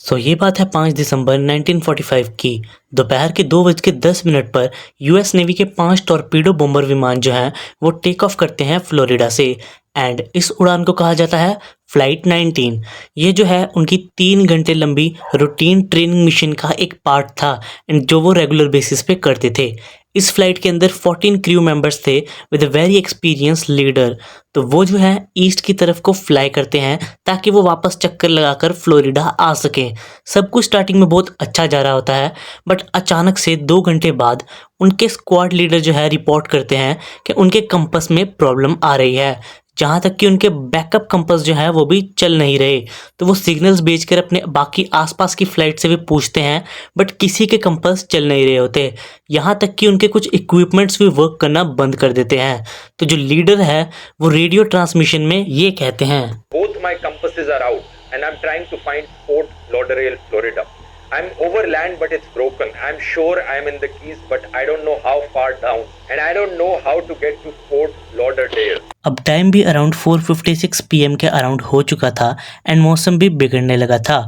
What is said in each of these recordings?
ये बात है 5 दिसंबर 1945 की दोपहर के 2:10 पर यूएस नेवी के 5 टॉर्पीडो बॉम्बर विमान जो हैं वो टेक ऑफ करते हैं फ्लोरिडा से। एंड इस उड़ान को कहा जाता है फ्लाइट 19। ये जो है उनकी 3 घंटे लंबी रूटीन ट्रेनिंग मिशन का एक पार्ट था एंड जो वो रेगुलर बेसिस पे करते थे। इस फ्लाइट के अंदर 14 क्रू मेंबर्स थे with a very experience leader. तो वो जो है ईस्ट की तरफ को फ्लाई करते हैं ताकि वो वापस चक्कर लगाकर फ्लोरिडा आ सकें। सब कुछ स्टार्टिंग में बहुत अच्छा जा रहा होता है, बट अचानक से 2 घंटे बाद उनके स्क्वाड लीडर जो है रिपोर्ट करते हैं कि उनके कंपस में प्रॉब्लम आ रही है, जहाँ तक कि उनके बैकअप कंपस जो है वो भी चल नहीं रहे। तो वो सिग्नल्स भेजकर अपने बाकी आसपास की फ्लाइट से भी पूछते हैं, बट किसी के कंपस चल नहीं रहे होते। यहाँ तक कि उनके कुछ इक्विपमेंट्स भी वर्क करना बंद कर देते हैं। तो जो लीडर है वो रेडियो ट्रांसमिशन में ये कहते हैं, Both my compasses are out and I'm trying to find Fort Lauderdale, Florida. I'm over land but it's broken. I'm sure I'm in the Keys but I don't know how far down and I don't know how to get to Fort Lauderdale. अब time भी around 4:56 PM के around हो चुका था and मौसम भी बिगड़ने लगा था।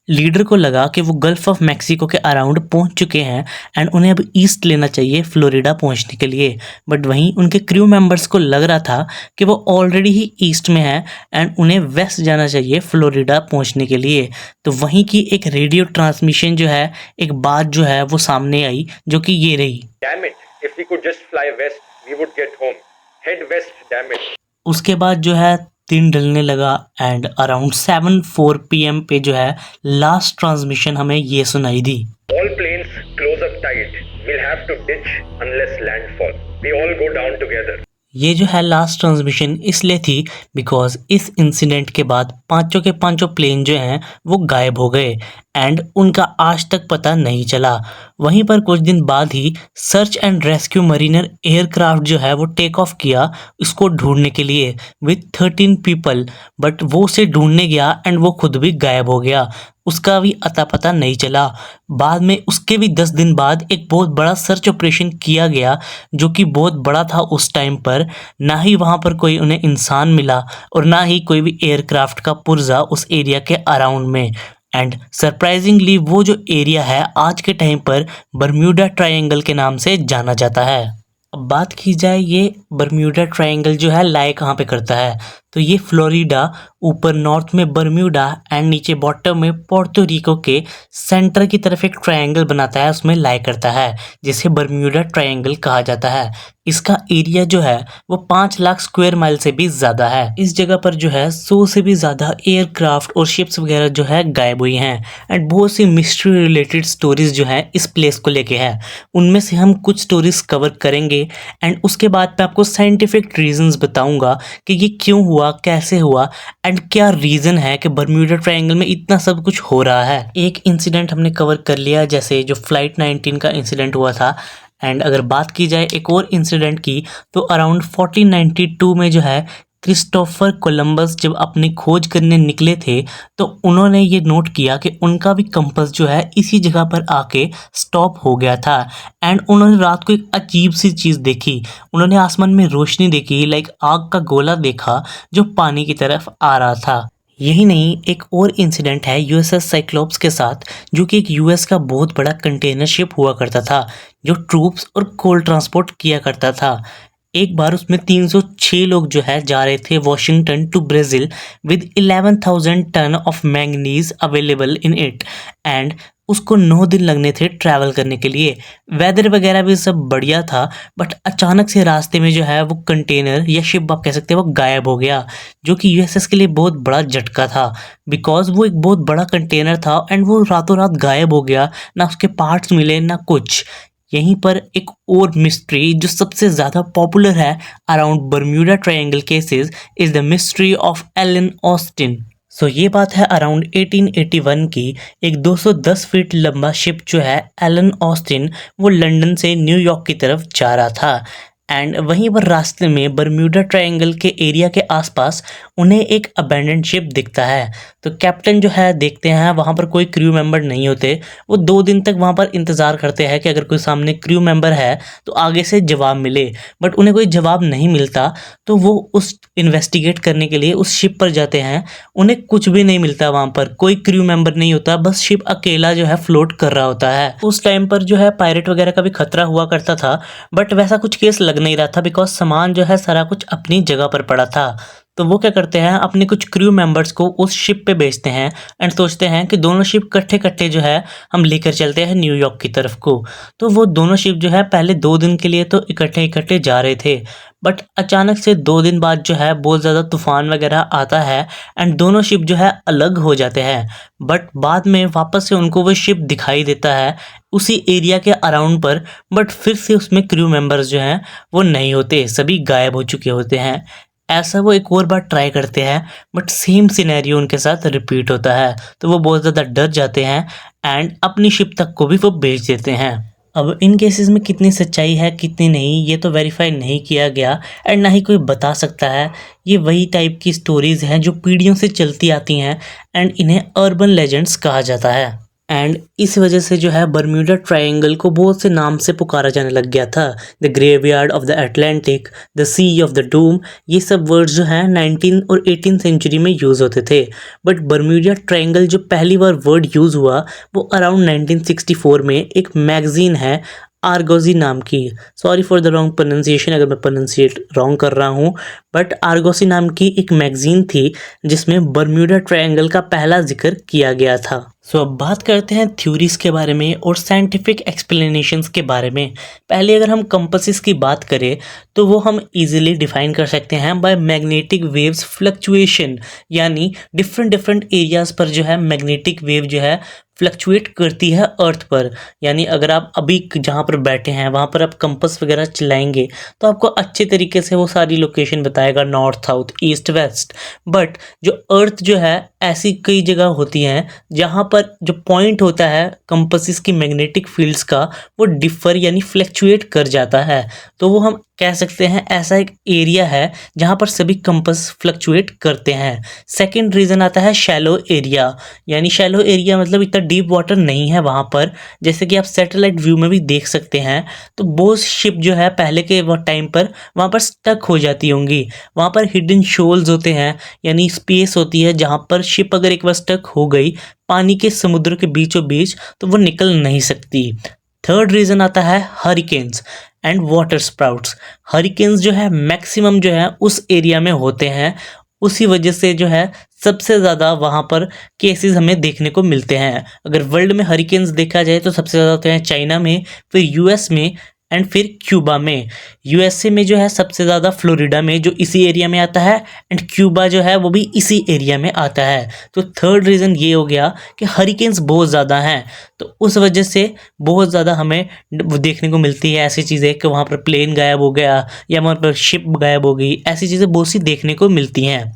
लीडर को लगा कि वो गल्फ ऑफ मैक्सिको के अराउंड पहुंच चुके हैं एंड उन्हें अब ईस्ट लेना चाहिए फ्लोरिडा पहुंचने के लिए। बट वहीं उनके क्रू मेंबर्स को लग रहा था कि वो ऑलरेडी ही ईस्ट में है एंड उन्हें वेस्ट जाना चाहिए फ्लोरिडा पहुंचने के लिए। तो वहीं की एक रेडियो ट्रांसमिशन जो है, एक बात जो है वो सामने आई, जो कि ये रही, Damn it, if we could just fly west, we would get home. Head west, damn it. उसके बाद जो है दिन ढलने लगा एंड अराउंड 7:04 PM पे जो है लास्ट ट्रांसमिशन हमें ये सुनाई दी। All planes close up tight. We'll have to ditch unless landfall. We all go down together. ये जो है लास्ट ट्रांसमिशन इसलिए थी बिकॉज इस इंसिडेंट के बाद पांचों के पांचों प्लेन जो हैं वो गायब हो गए एंड उनका आज तक पता नहीं चला। वहीं पर कुछ दिन बाद ही search and rescue mariner aircraft जो है वो टेक ऑफ किया इसको ढूंढने के लिए विथ 13 पीपल, बट वो उसे ढूंढने गया एंड वो खुद भी गायब हो गया, उसका भी अता पता नहीं चला। बाद में उसके भी 10 दिन बाद एक बहुत बड़ा सर्च ऑपरेशन किया गया जो कि बहुत बड़ा था उस टाइम पर। ना ही वहाँ पर कोई उन्हें इंसान मिला और ना ही कोई भी एयरक्राफ्ट का पुर्जा उस एरिया के अराउंड में। एंड सरप्राइजिंगली वो जो एरिया है आज के टाइम पर बर्म्यूडा ट्रायंगल के नाम से जाना जाता है। अब बात की जाए ये बर्म्यूडा ट्रायंगल जो है लाई कहाँ पे करता है, तो ये फ्लोरिडा ऊपर नॉर्थ में बर्म्यूडा एंड नीचे बॉटम में पोर्टो रिको के सेंटर की तरफ एक ट्रायंगल बनाता है, उसमें लाई करता है जिसे बर्म्यूडा ट्रायंगल कहा जाता है। इसका एरिया जो है वो 5 लाख स्क्वायर माइल से भी ज़्यादा है। इस जगह पर जो है 100 से भी ज़्यादा एयरक्राफ्ट और शिप्स वगैरह जो है गायब हुई हैं एंड बहुत सी मिस्ट्री रिलेटेड स्टोरीज जो हैं इस प्लेस को लेके है। उनमें से हम कुछ स्टोरीज कवर करेंगे एंड उसके बाद मैं आपको साइंटिफिक रीजंस बताऊंगा कि ये क्यों हुआ, कैसे हुआ एंड क्या रीज़न है कि बर्म्यूडा ट्रायंगल में इतना सब कुछ हो रहा है। एक इंसिडेंट हमने कवर कर लिया जैसे जो फ्लाइट 19 का इंसिडेंट हुआ था। एंड अगर बात की जाए एक और इंसिडेंट की तो अराउंड 1492 में जो है क्रिस्टोफर कोलंबस जब अपनी खोज करने निकले थे तो उन्होंने ये नोट किया कि उनका भी कंपास जो है इसी जगह पर आके स्टॉप हो गया था एंड उन्होंने रात को एक अजीब सी चीज़ देखी। उन्होंने आसमान में रोशनी देखी, लाइक आग का गोला देखा जो पानी की तरफ आ रहा था। यही नहीं, एक और इंसिडेंट है यूएसएस साइक्लोप्स के साथ जो कि एक यूएस का बहुत बड़ा कंटेनर शिप हुआ करता था जो ट्रूप्स और कोल ट्रांसपोर्ट किया करता था। एक बार उसमें 306 लोग जो है जा रहे थे Washington to Brazil with 11,000 ton of manganese available in it and उसको 9 दिन लगने थे ट्रैवल करने के लिए। वेदर वगैरह भी सब बढ़िया था, बट अचानक से रास्ते में जो है वो कंटेनर या शिप आप कह सकते हैं वो गायब हो गया, जो कि यूएसएस के लिए बहुत बड़ा झटका था बिकॉज वो एक बहुत बड़ा कंटेनर था एंड वो रातों रात गायब हो गया, ना उसके पार्ट्स मिले ना कुछ। यहीं पर एक और मिस्ट्री जो सबसे ज़्यादा पॉपुलर है around Bermuda triangle cases is the mystery of Allen Austin. ये बात है अराउंड 1881 की। एक 210 फीट लंबा शिप जो है एलन ऑस्टिन वो लंदन से न्यूयॉर्क की तरफ जा रहा था एंड वहीं पर रास्ते में बर्म्यूडा ट्रायंगल के एरिया के आसपास उन्हें एक अबैंडन्ड शिप दिखता है। तो कैप्टन जो है देखते हैं वहाँ पर कोई क्रू मेंबर नहीं होते। वो 2 दिन तक वहाँ पर इंतज़ार करते हैं कि अगर कोई सामने क्रू मेंबर है तो आगे से जवाब मिले, बट उन्हें कोई जवाब नहीं मिलता। तो वो उस इन्वेस्टिगेट करने के लिए उस शिप पर जाते हैं। उन्हें कुछ भी नहीं मिलता, वहाँ पर कोई क्रू मेंबर नहीं होता, बस शिप अकेला जो है फ्लोट कर रहा होता है। उस टाइम पर जो है पायरेट वगैरह का भी खतरा हुआ करता था, बट वैसा कुछ केस लग नहीं रहा था बिकॉज सामान जो है सारा कुछ अपनी जगह पर पड़ा था। तो वो क्या करते हैं, अपने कुछ क्रू मेंबर्स को उस शिप पे भेजते हैं एंड सोचते हैं कि दोनों शिप कट्ठे कट्ठे जो है हम लेकर चलते हैं न्यूयॉर्क की तरफ को। तो वो दोनों शिप जो है पहले 2 दिन के लिए तो इकट्ठे इकट्ठे जा रहे थे, बट अचानक से 2 दिन बाद जो है बहुत ज़्यादा तूफान वगैरह आता है एंड दोनों शिप जो है अलग हो जाते हैं। बट बाद में वापस से उनको वो शिप दिखाई देता है उसी एरिया के अराउंड पर, बट फिर से उसमें क्रू मेंबर्स जो हैं वो नहीं होते, सभी गायब हो चुके होते हैं। ऐसा वो एक और बार ट्राई करते हैं, बट सेम सिनेरियो उनके साथ रिपीट होता है। तो वो बहुत ज़्यादा डर जाते हैं एंड अपनी शिप तक को भी वो भेज देते हैं। अब इन केसेस में कितनी सच्चाई है कितनी नहीं ये तो वेरीफाई नहीं किया गया एंड ना ही कोई बता सकता है। ये वही टाइप की स्टोरीज़ हैं जो पीढ़ियों से चलती आती हैं एंड इन्हें अर्बन लेजेंड्स कहा जाता है। एंड इस वजह से जो है बर्म्यूडा ट्रायंगल को बहुत से नाम से पुकारा जाने लग गया था। The graveyard of the Atlantic, the sea of the doom, ये सब वर्ड्स जो हैं 19 और 18 सेंचुरी में यूज़ होते थे। बट बर्म्यूडा ट्रायंगल जो पहली बार वर्ड यूज़ हुआ वो अराउंड 1964 में एक मैगज़ीन है आर्गोजी नाम की। Sorry for the wrong pronunciation अगर मैं प्रोनाउंसिएट रॉन्ग कर रहा हूँ, बट आर्गोसी नाम की एक मैगज़ीन थी जिसमें बर्म्यूडा ट्रायंगल का पहला जिक्र किया गया था। सो अब बात करते हैं थ्योरीज के बारे में और साइंटिफिक एक्सप्लेनेशंस के बारे में। पहले अगर हम कंपासेस की बात करें तो वो हम इजीली डिफाइन कर सकते हैं बाय मैग्नेटिक वेव्स फ्लक्चुएशन, यानी डिफरेंट एरियाज पर जो है मैग्नेटिक वेव जो है फ्लक्चुएट करती है अर्थ पर। यानी अगर आप अभी जहाँ पर बैठे हैं वहाँ पर आप कंपास वगैरह चलाएंगे तो आपको अच्छे तरीके से वो सारी लोकेशन बताएगा, north south east west. But जो अर्थ जो है ऐसी कई जगह होती हैं जहाँ पर जो पॉइंट होता है कंपासेस की मैग्नेटिक फील्ड्स का वो डिफर यानी फ्लक्चुएट कर जाता है। तो वो हम कह सकते हैं ऐसा एक एरिया है जहाँ पर सभी कंपास फ्लक्चुएट करते हैं। सेकंड रीज़न आता है शैलो एरिया, यानी शैलो एरिया मतलब इतना डीप वाटर नहीं है वहाँ पर। जैसे कि आप सैटेलाइट व्यू में भी देख सकते हैं तो बहुत शिप जो है पहले के वो टाइम पर वहाँ पर स्टक हो जाती होंगी। वहाँ पर हिडन शोल्स होते हैं, यानी स्पेस होती है जहाँ पर शिप अगर एक बार स्टक हो गई पानी के समुद्र के बीचों बीच तो वो निकल नहीं सकती। थर्ड रीज़न आता है hurricanes and water sprouts. Hurricanes जो है मैक्सिमम जो है उस एरिया में होते हैं, उसी वजह से जो है सबसे ज़्यादा वहाँ पर केसेस हमें देखने को मिलते हैं। अगर वर्ल्ड में हरिकेन्स देखा जाए तो सबसे ज़्यादा होते हैं चाइना में, फिर यूएस में एंड फिर क्यूबा में। यूएसए में जो है सबसे ज़्यादा फ्लोरिडा में जो इसी एरिया में आता है एंड क्यूबा जो है वो भी इसी एरिया में आता है। तो थर्ड रीज़न ये हो गया कि हरिकेन्स बहुत ज़्यादा हैं, तो उस वजह से बहुत ज़्यादा हमें देखने को मिलती है ऐसी चीज़ें कि वहाँ पर प्लेन गायब हो गया या वहाँ पर शिप गायब हो गई, ऐसी चीज़ें बहुत सी देखने को मिलती हैं।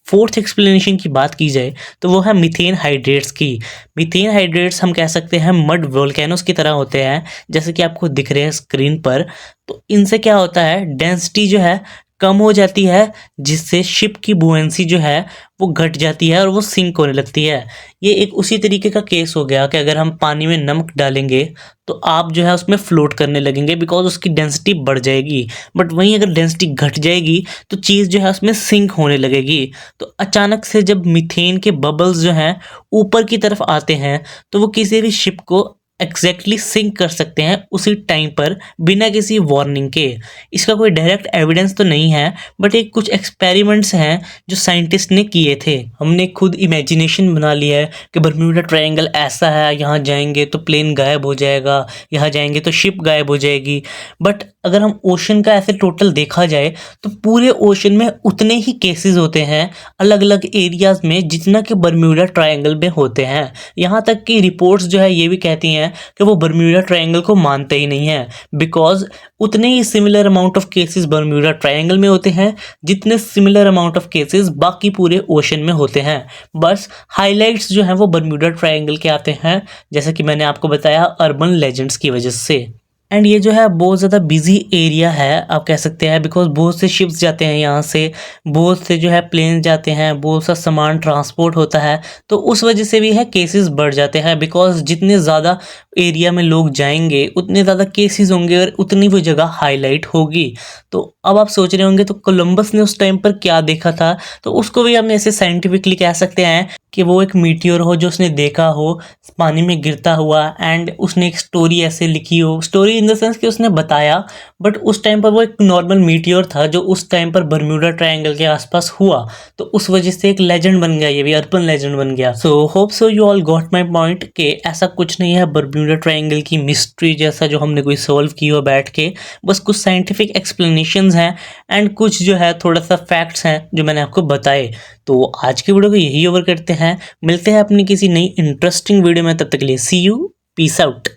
फोर्थ एक्सप्लेनेशन की बात की जाए तो वो है मीथेन हाइड्रेट्स की। मीथेन हाइड्रेट्स हम कह सकते हैं मड वोल्केनोस की तरह होते हैं जैसे कि आपको दिख रहे हैं स्क्रीन पर। तो इनसे क्या होता है, डेंसिटी जो है कम हो जाती है जिससे शिप की बुएंसी जो है वो घट जाती है और वो सिंक होने लगती है। ये एक उसी तरीके का केस हो गया कि अगर हम पानी में नमक डालेंगे तो आप जो है उसमें फ्लोट करने लगेंगे बिकॉज उसकी डेंसिटी बढ़ जाएगी। बट वहीं अगर डेंसिटी घट जाएगी तो चीज़ जो है उसमें सिंक होने लगेगी। तो अचानक से जब मीथेन के बबल्स जो हैं ऊपर की तरफ आते हैं तो वो किसी भी शिप को एग्जैक्टली सिंक कर सकते हैं उसी टाइम पर बिना किसी वार्निंग के। इसका कोई डायरेक्ट एविडेंस तो नहीं है बट एक कुछ एक्सपेरिमेंट्स हैं जो साइंटिस्ट ने किए थे। हमने खुद इमेजिनेशन बना लिया है कि बर्म्यूडा ट्रायंगल ऐसा है, यहाँ जाएंगे तो प्लेन गायब हो जाएगा, यहाँ जाएंगे तो शिप गायब हो जाएगी। बट अगर हम ओशन का ऐसे टोटल देखा जाए तो पूरे ओशन में उतने ही केसेस होते हैं अलग अलग एरियाज में जितना कि बर्म्यूडा ट्रायंगल में होते हैं। यहाँ तक कि रिपोर्ट्स जो है ये भी कहती हैं कि वो बर्म्यूडा ट्रायंगल को मानते ही नहीं है बिकॉज उतने ही similar amount of cases Bermuda Triangle में होते हैं जितने सिमिलर अमाउंट ऑफ केसेस बाकी पूरे ओशन में होते हैं। बस हाइलाइट्स जो हैं वो बर्म्यूडा ट्रायंगल के आते हैं, जैसे कि मैंने आपको बताया अर्बन लेजेंड्स की वजह से। एंड ये जो है बहुत ज़्यादा बिजी एरिया है आप कह सकते हैं, बिकॉज बहुत से शिप्स जाते हैं यहाँ से, बहुत से जो है प्लेन जाते हैं, बहुत सा सामान ट्रांसपोर्ट होता है, तो उस वजह से भी है केसेस बढ़ जाते हैं। बिकॉज जितने ज़्यादा एरिया में लोग जाएंगे उतने ज़्यादा केसेस होंगे और उतनी वो जगह हाईलाइट होगी। तो अब आप सोच रहे होंगे तो कोलंबस ने उस टाइम पर क्या देखा था, तो उसको भी हम ऐसे साइंटिफिकली कह सकते हैं कि वो एक मीटियोर हो जो उसने देखा हो पानी में गिरता हुआ, एंड उसने एक स्टोरी ऐसे लिखी हो, स्टोरी इन द सेंस कि उसने बताया, बट उस टाइम पर वो एक नॉर्मल मीटियोर था जो उस टाइम पर बर्म्यूडा ट्रायंगल के आसपास हुआ, तो उस वजह से एक लेजेंड बन गया, ये भी अर्बन लेजेंड बन गया। So hope so you all got my point कि ऐसा कुछ नहीं है बर्म्यूडा ट्रायंगल की मिस्ट्री जैसा जो हमने कोई सॉल्व की हो बैठ के, बस कुछ साइंटिफिक एक्सप्लेनेशंस हैं एंड कुछ जो है थोड़ा सा फैक्ट्स हैं जो मैंने आपको बताए। तो आज की वीडियो को यही ओवर करते हैं, मिलते हैं अपनी किसी नई इंटरेस्टिंग वीडियो में, तब तक के लिए सी यू, पीस आउट।